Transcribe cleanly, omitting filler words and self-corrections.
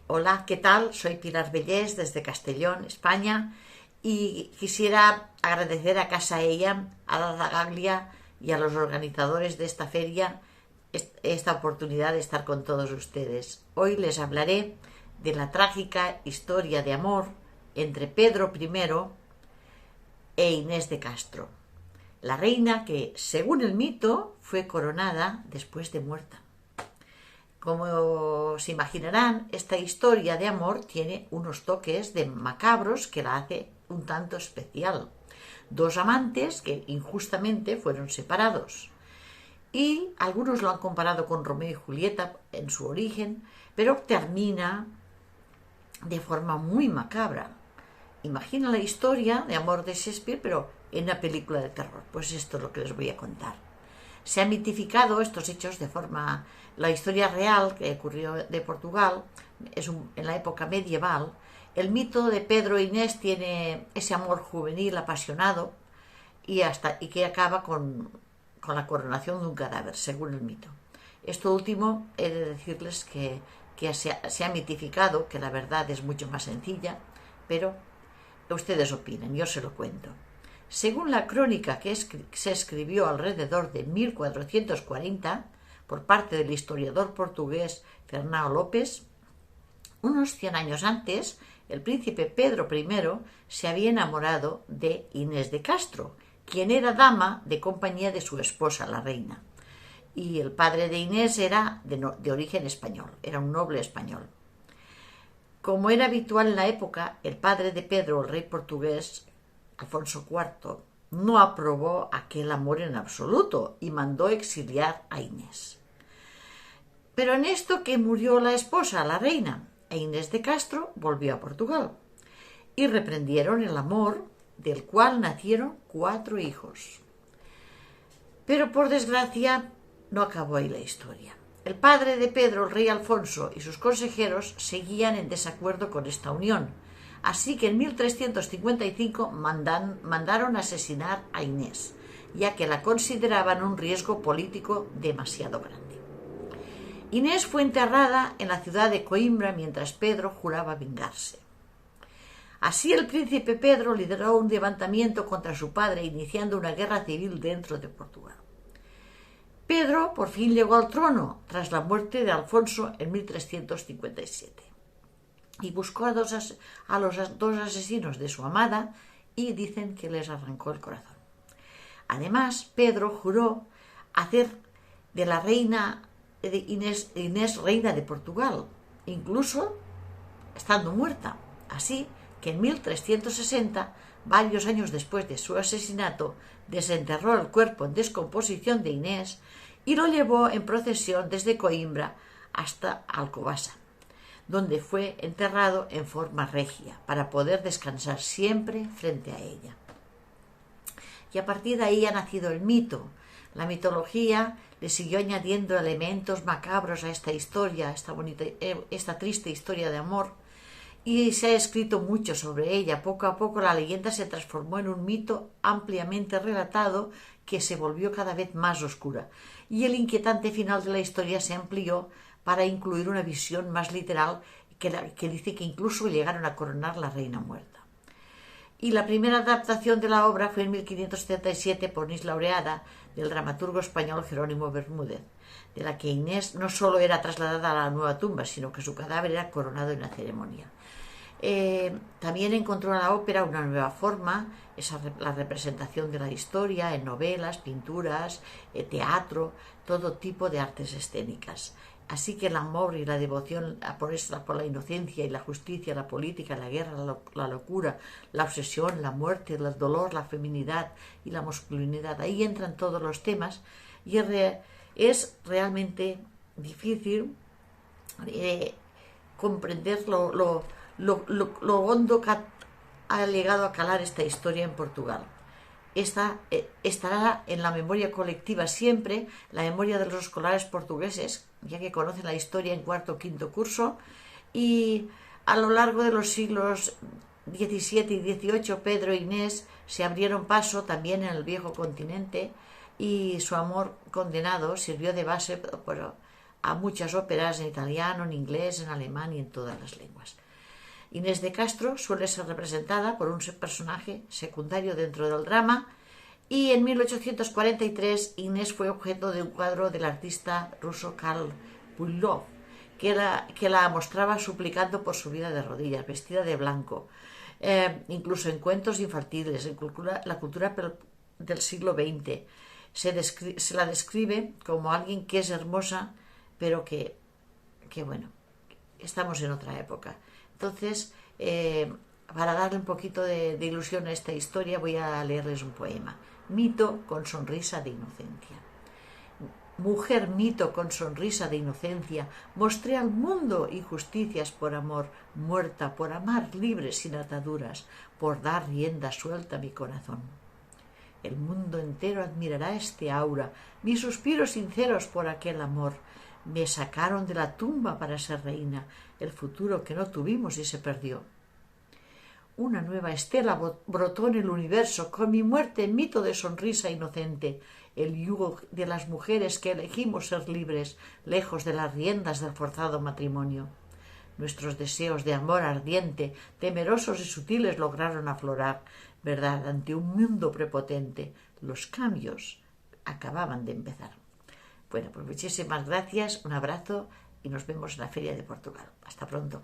Hola, ¿qué tal? Soy Pilar Bellés desde Castellón, España, y quisiera agradecer a Casa Ella, a la Zagaglia y a los organizadores de esta feria esta oportunidad de estar con todos ustedes. Hoy les hablaré de la trágica historia de amor entre Pedro I e Inés de Castro, la reina que, según el mito, fue coronada después de muerta. Como se imaginarán, esta historia de amor tiene unos toques de macabros que la hace un tanto especial. Dos amantes que injustamente fueron separados. Y algunos lo han comparado con Romeo y Julieta en su origen, pero termina de forma muy macabra. Imagina la historia de amor de Shakespeare, pero en una película de terror. Pues esto es lo que les voy a contar. Se han mitificado estos hechos de forma... La historia real que ocurrió de Portugal en la época medieval. El mito de Pedro e Inés tiene ese amor juvenil apasionado y que acaba con la coronación de un cadáver, según el mito. Esto último he de decirles que se ha mitificado, que la verdad es mucho más sencilla, pero ustedes opinen, yo se lo cuento. Según la crónica que se escribió alrededor de 1440 por parte del historiador portugués Fernão Lopes, unos 100 años antes, el príncipe Pedro I se había enamorado de Inés de Castro, quien era dama de compañía de su esposa, la reina. Y el padre de Inés era de origen español, era un noble español. Como era habitual en la época, el padre de Pedro, el rey portugués, Alfonso IV, no aprobó aquel amor en absoluto y mandó exiliar a Inés. Pero en esto que murió la esposa, la reina, e Inés de Castro volvió a Portugal y reprendieron el amor, del cual nacieron 4 hijos. Pero por desgracia no acabó ahí la historia. El padre de Pedro, el rey Alfonso, y sus consejeros seguían en desacuerdo con esta unión, así que en 1355 mandaron asesinar a Inés, ya que la consideraban un riesgo político demasiado grande. Inés fue enterrada en la ciudad de Coimbra mientras Pedro juraba vengarse. Así el príncipe Pedro lideró un levantamiento contra su padre, iniciando una guerra civil dentro de Portugal. Pedro por fin llegó al trono tras la muerte de Alfonso en 1357 y buscó a los dos asesinos de su amada y dicen que les arrancó el corazón. Además, Pedro juró hacer de la reina de Inés reina de Portugal, incluso estando muerta. Así que en 1360, varios años después de su asesinato, desenterró el cuerpo en descomposición de Inés y lo llevó en procesión desde Coimbra hasta Alcobaça, donde fue enterrado en forma regia, para poder descansar siempre frente a ella. Y a partir de ahí ha nacido el mito. La mitología le siguió añadiendo elementos macabros a esta historia, esta triste historia de amor, y se ha escrito mucho sobre ella. Poco a poco la leyenda se transformó en un mito ampliamente relatado que se volvió cada vez más oscura, y el inquietante final de la historia se amplió para incluir una visión más literal que dice que incluso llegaron a coronar la reina muerta. Y la primera adaptación de la obra fue en 1577 por Inés Laureada, del dramaturgo español Jerónimo Bermúdez, de la que Inés no solo era trasladada a la nueva tumba, sino que su cadáver era coronado en la ceremonia. También encontró en la ópera una nueva forma, la representación de la historia en novelas, pinturas, teatro, todo tipo de artes escénicas. Así que el amor y la devoción por la inocencia y la justicia, la política, la guerra, la locura, la obsesión, la muerte, el dolor, la feminidad y la masculinidad, ahí entran todos los temas, y es realmente difícil comprender lo hondo que ha llegado a calar esta historia en Portugal. Estará en la memoria colectiva siempre, la memoria de los escolares portugueses, ya que conocen la historia en cuarto o quinto curso, y a lo largo de los siglos XVII y XVIII Pedro e Inés se abrieron paso también en el viejo continente, y su amor condenado sirvió de base a muchas óperas en italiano, en inglés, en alemán y en todas las lenguas. Inés de Castro suele ser representada por un personaje secundario dentro del drama, y en 1843 Inés fue objeto de un cuadro del artista ruso Karl Buylov, que la mostraba suplicando por su vida de rodillas, vestida de blanco. Incluso en cuentos infantiles, en la cultura del siglo XX, se la describe como alguien que es hermosa, pero que bueno, estamos en otra época. Entonces, para darle un poquito de ilusión a esta historia, voy a leerles un poema. Mito con sonrisa de inocencia. Mujer mito con sonrisa de inocencia, mostré al mundo injusticias por amor, muerta por amar, libre sin ataduras, por dar rienda suelta a mi corazón. El mundo entero admirará este aura, mis suspiros sinceros por aquel amor. Me sacaron de la tumba para ser reina, el futuro que no tuvimos y se perdió. Una nueva estela brotó en el universo, con mi muerte mito de sonrisa inocente, el yugo de las mujeres que elegimos ser libres, lejos de las riendas del forzado matrimonio. Nuestros deseos de amor ardiente, temerosos y sutiles, lograron aflorar, verdad, ante un mundo prepotente. Los cambios acababan de empezar. Bueno, pues muchísimas gracias, un abrazo y nos vemos en la Feria de Portugal. Hasta pronto.